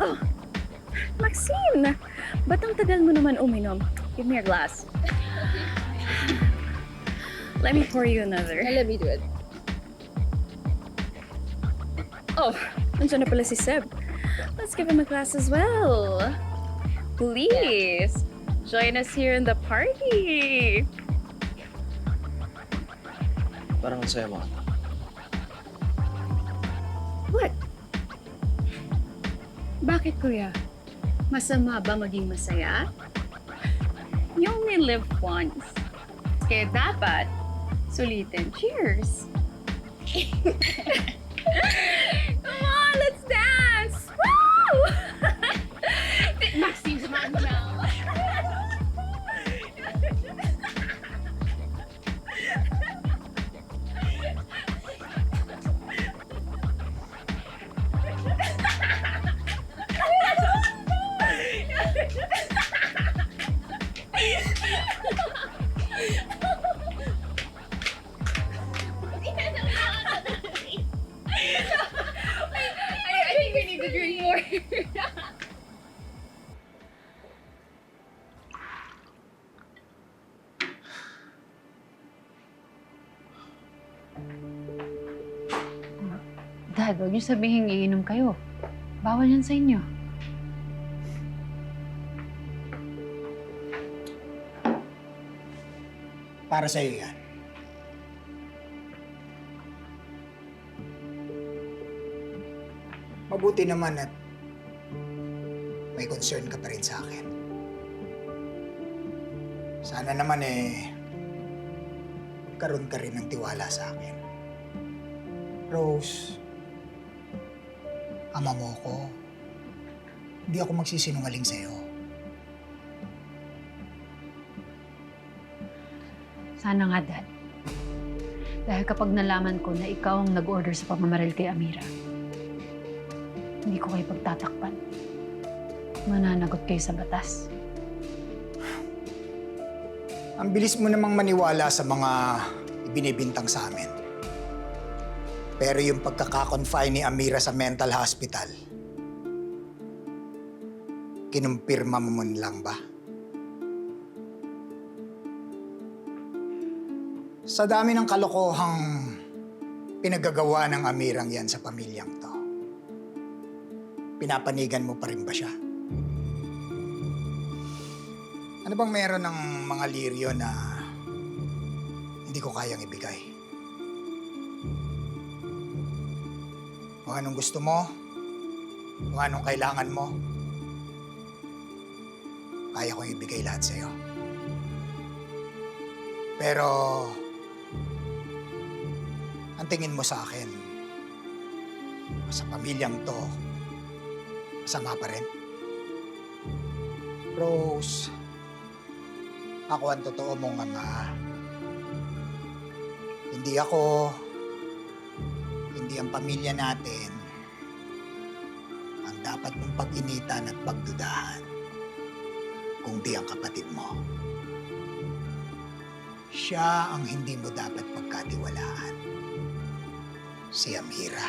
Oh, Maxine! Ba't ang tagal mo naman uminom? Give me your glass. Let me pour you another. Let me do it. Oh, nandiyan na pala si Seb. Let's give him a glass as well. Please, join us here in the party. Parang ang saya mo. What? Bakit, kuya? Masama ba maging masaya? You only live once. Kaya dapat sulitin. Cheers! Come on, let's dance! Woo! Maxine, samahan mo na. I think we need to drink more. Dad, huwag niyo sabihin iinom kayo. Bawal yan sa inyo. Para sa'yo yan. Mabuti naman at may concern ka pa rin sa akin. Sana naman karoon ka rin ng tiwala sa akin. Rose, ama mo ko. Hindi ako magsisinungaling sa'yo. Sana nga, Dad. Dahil kapag nalaman ko na ikaw ang nag-order sa pamamaril kay Amira, hindi ko kayo pagtatakpan. Mananagot kayo sa batas. Ang bilis mo namang maniwala sa mga ibinibintang sa amin. Pero yung pagkakakonfine ni Amira sa mental hospital, kinumpirma mo man lang ba? Sa dami ng kalokohang pinagagawa ng Amirang yan sa pamilyang to, pinapanigan mo pa rin ba siya? Ano bang meron ng mga liryo na hindi ko kayang ibigay? Kung anong gusto mo, kung anong kailangan mo, kaya kong ibigay lahat sa'yo. Pero, ang tingin mo sa akin, sa pamilyang to, masama pa rin? Rose, ako ang totoo mong ama. Hindi ako, hindi ang pamilya natin ang dapat mong pag-initan at pagdudahan, kundi ang kapatid mo. Siya ang hindi mo dapat pagkatiwalaan. Si Amira.